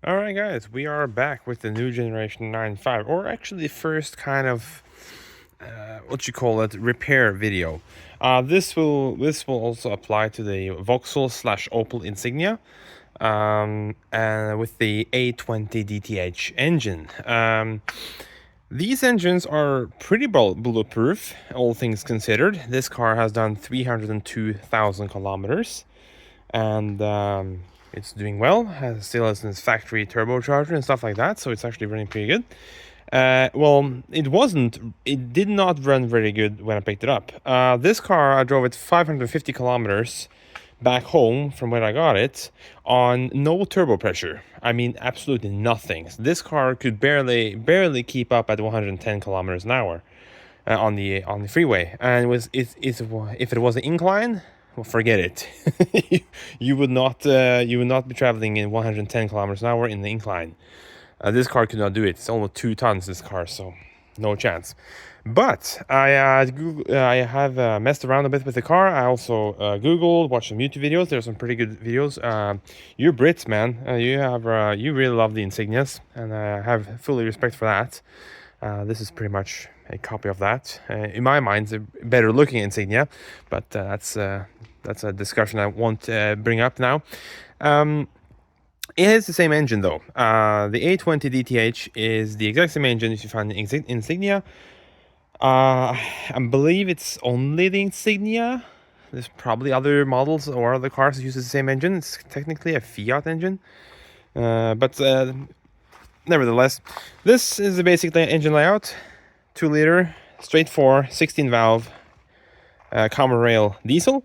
Alright guys, we are back with the new generation 9.5, or actually the first kind of, what you call it, repair video. This will also apply to the Vauxhall slash Opel Insignia, and with the A20DTH engine. These engines are pretty bulletproof, all things considered. This car has done 302,000 kilometers, and it's doing well. Still has its factory turbocharger and stuff like that, so it's actually running pretty good. Well, it did not run very good when I picked it up. This car, I drove it 550 kilometers back home from where I got it on no turbo pressure. I mean, absolutely nothing. So this car could barely keep up at 110 kilometers an hour on the freeway, and if it was an incline, well, forget it. You would not be traveling in 110 kilometers an hour in the incline. This car could not do it. It's almost 2 tons, this car, so no chance. But I have messed around a bit with the car. I also Googled, watched some YouTube videos. There's some pretty good videos. You're Brits, man. You really love the Insignias, and I have fully respect for that. This is pretty much a copy of that. In my mind, it's a better looking Insignia, but that's a discussion I won't bring up now. It has the same engine though. The A20DTH is the exact same engine as you find in Insignia. I believe it's only the Insignia. There's probably other models or other cars that use the same engine. It's technically a Fiat engine, but nevertheless, this is the basic engine layout. 2-liter, straight 4, 16-valve, common rail diesel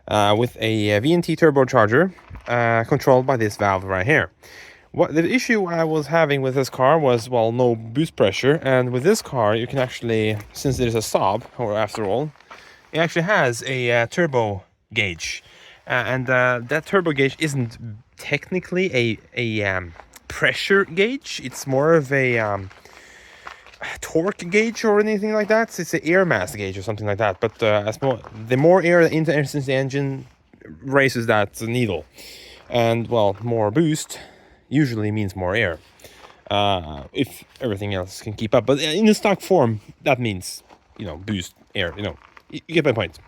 with a VNT turbocharger controlled by this valve right here. What the issue I was having with this car was, well, no boost pressure, and with this car you can actually, since it is a Saab, or after all, it actually has a turbo gauge, and that turbo gauge isn't technically a pressure gauge. It's more of a torque gauge or anything like that. It's an air mass gauge or something like that, but the more air that enters the engine raises that needle, and well, more boost usually means more air, if everything else can keep up. But in the stock form, that means, boost air, you get my point.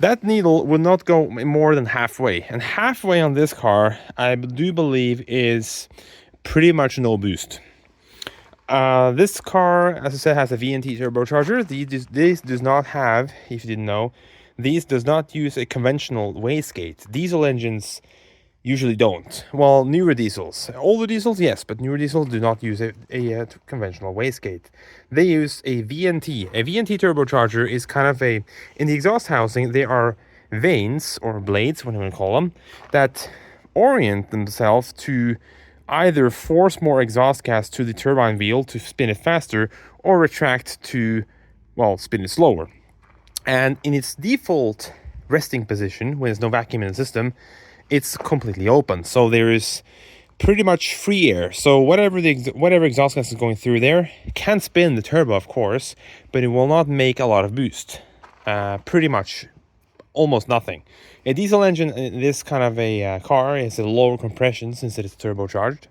That needle would not go more than halfway, and halfway on this car, I do believe, is pretty much no boost. This car, as I said, has a VNT turbocharger. This does not have, if you didn't know, these does not use a conventional wastegate. Diesel engines usually don't. Well, newer diesels. Older diesels, yes, but newer diesels do not use a conventional wastegate. They use a VNT. A VNT turbocharger is kind of in the exhaust housing, there are vanes, or blades, whatever you want to call them, that orient themselves to either force more exhaust gas to the turbine wheel to spin it faster, or retract to, well, spin it slower. And in its default resting position, when there's no vacuum in the system, it's completely open. So there is pretty much free air. So whatever exhaust gas is going through there can spin the turbo, of course, but it will not make a lot of boost. Pretty much almost nothing. A diesel engine in this kind of a car is a lower compression since it is turbocharged,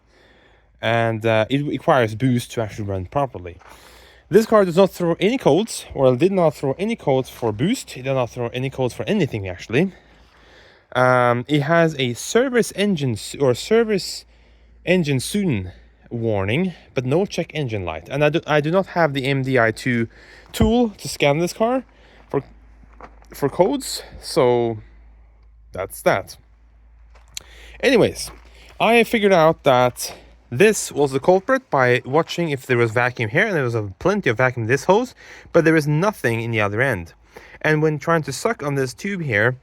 and it requires boost to actually run properly. This car does not throw any codes, or did not throw any codes for boost. It did not throw any codes for anything, actually. It has a service engine soon warning, but no check engine light. And I do not have the MDI2 tool to scan this car for codes, so that's that. Anyways, I figured out that this was the culprit by watching if there was vacuum here, and there was plenty of vacuum in this hose, but there is nothing in the other end. And when trying to suck on this tube here,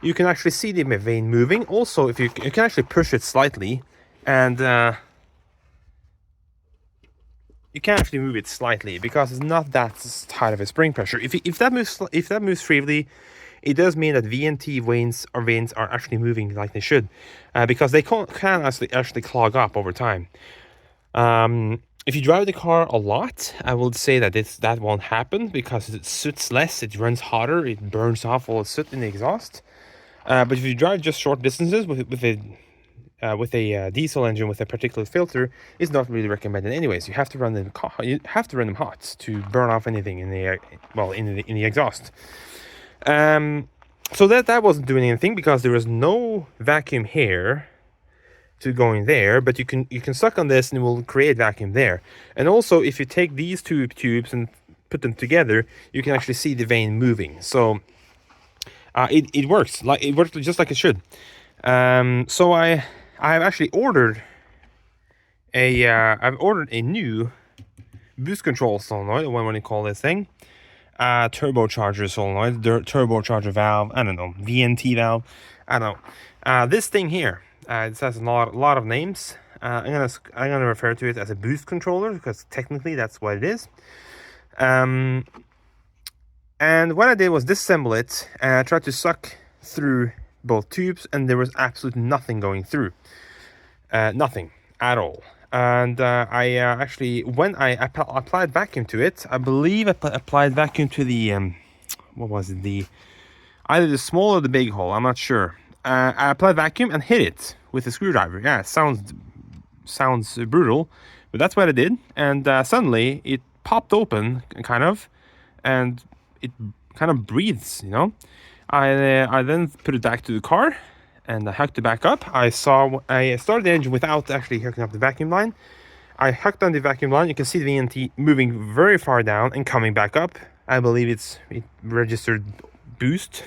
you can actually see the vane moving. Also, if you can actually push it slightly, and you can actually move it slightly because it's not that tight of a spring pressure. If that moves freely, it does mean that VNT vanes are actually moving like they should, because they can actually clog up over time. If you drive the car a lot, I would say that that won't happen because it soots less, it runs hotter, it burns off all the soot in the exhaust. But if you drive just short distances with a with a diesel engine with a particulate filter is not really recommended anyways. You have to run them hot to burn off anything in the in the exhaust. So that wasn't doing anything because there was no vacuum here to go in there, but you can suck on this and it will create vacuum there. And also, if you take these two tubes and put them together, you can actually see the vein moving. So it works just like it should. So I've actually ordered a new boost control solenoid, what do you call this thing? Turbocharger solenoid, turbocharger valve, I don't know, VNT valve, I don't know. This thing here, it has a lot of names. I'm gonna refer to it as a boost controller because technically that's what it is. And what I did was disassemble it, and I tried to suck through both tubes, and there was absolutely nothing going through. Nothing at all. And I actually, when I applied vacuum to it, I believe I applied vacuum to the, what was it, either the small or the big hole, I'm not sure. I applied vacuum and hit it with a screwdriver. Yeah, it sounds brutal, but that's what I did. And suddenly it popped open, kind of, and it kind of breathes, you know. I then put it back to the car, and I hooked it back up. I started the engine without actually hooking up the vacuum line. I hooked on the vacuum line. You can see the VNT moving very far down and coming back up. I believe it registered boost,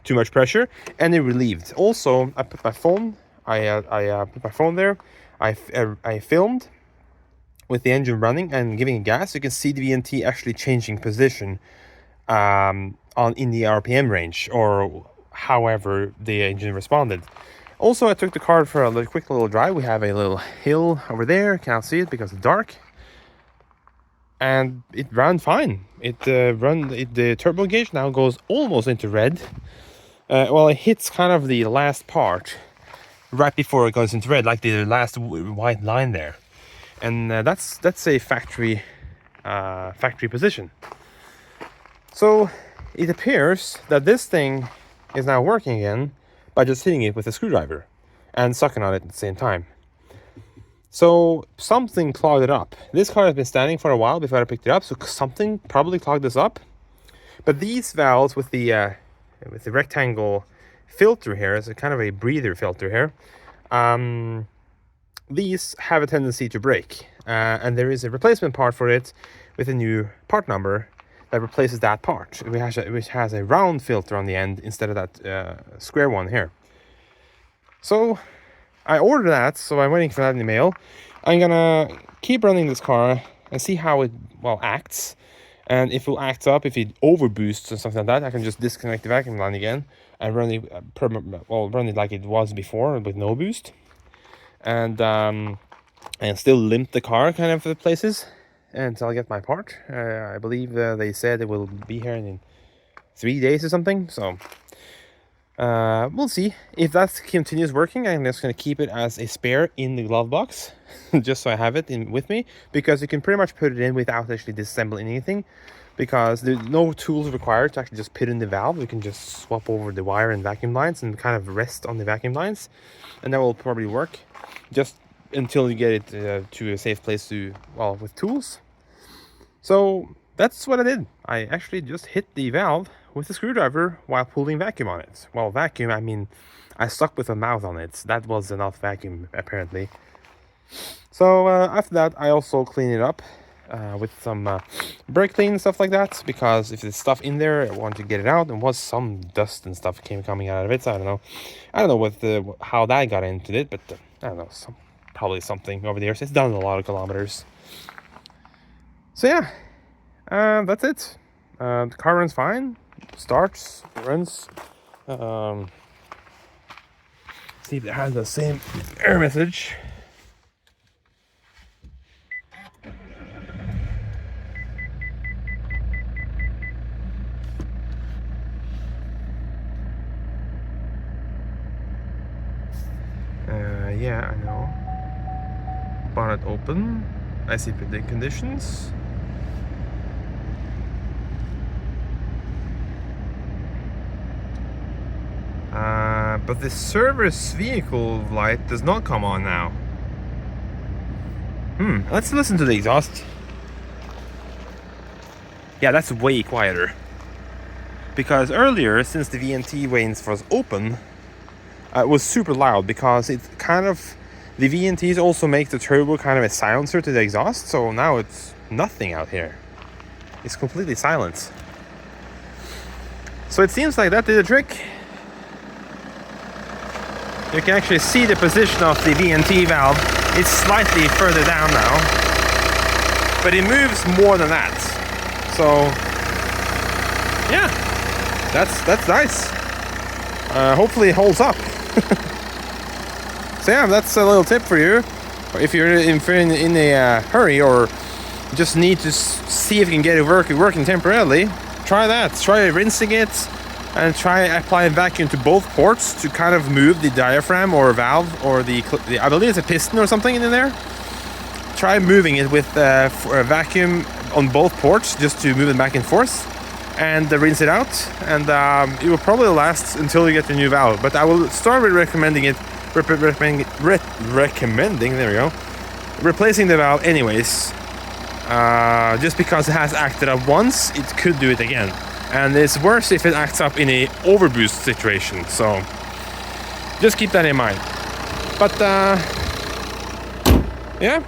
too much pressure, and it relieved. Also, I put my phone. I put my phone there. I filmed with the engine running and giving it gas. You can see the VNT actually changing position in the RPM range, or however the engine responded. Also, I took the car for a quick little drive. We have a little hill over there. Can't see it because it's dark. And it ran fine. The turbo gauge now goes almost into red. Well, it hits kind of the last part right before it goes into red, like the last white line there. And that's a factory position. So it appears that this thing is now working again by just hitting it with a screwdriver and sucking on it at the same time. So something clogged it up. This car has been standing for a while before I picked it up, so something probably clogged this up. But these valves with the rectangle filter here, is a kind of a breather filter here. These have a tendency to break, and there is a replacement part for it with a new part number that replaces that part, which has a round filter on the end instead of that square one here. So I ordered that, so I'm waiting for that in the mail. I'm gonna keep running this car and see how it acts, and if it acts up, if it overboosts or something like that, I can just disconnect the vacuum line again and run it like it was before with no boost, and still limp the car kind of places until I get my part. I believe they said it will be here in 3 days or something, so we'll see. If that continues working, I'm just going to keep it as a spare in the glove box, just so I have it with me, because you can pretty much put it in without actually disassembling anything, because there's no tools required to actually just put in the valve. You can just swap over the wire and vacuum lines and kind of rest on the vacuum lines, and that will probably work just until you get it to a safe place with tools. So that's what I did. I actually just hit the valve with a screwdriver while pulling vacuum on it. Well, vacuum, I mean, I stuck with a mouth on it. That was enough vacuum, apparently. So after that, I also cleaned it up with some brake clean and stuff like that, because if there's stuff in there, I want to get it out. And was some dust and stuff coming out of it, so I don't know how that got into it, but I don't know, probably something over there. So it's done a lot of kilometers. So yeah, that's it. The car runs fine, starts, runs. See if it has the same error message. Yeah, I know. Bonnet open. I see the conditions. but the service vehicle light does not come on now. Let's listen to the exhaust. Yeah, that's way quieter. Because earlier, since the VNT vanes was open, it was super loud, because it kind of, the VNTs also make the turbo kind of a silencer to the exhaust, so now it's nothing out here. It's completely silent. So it seems like that did the trick. You can actually see the position of the VNT valve. It's slightly further down now, but it moves more than that. So yeah, that's nice. Hopefully it holds up. So yeah, that's a little tip for you. If you're in a hurry, or just need to see if you can get it working temporarily, try that. Try rinsing it, and try applying vacuum to both ports to kind of move the diaphragm or valve, or the I believe it's a piston or something in there. Try moving it with a vacuum on both ports, just to move it back and forth, and rinse it out, and it will probably last until you get the new valve. But I will start with recommending there we go, replacing the valve anyways, just because it has acted up once, it could do it again. And it's worse if it acts up in a overboost situation, so just keep that in mind. But yeah,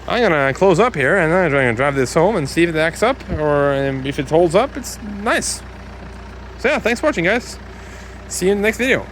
I'm gonna close up here, and I'm gonna drive this home and see if it acts up, or if it holds up. It's nice. So yeah, thanks for watching, guys. See you in the next video.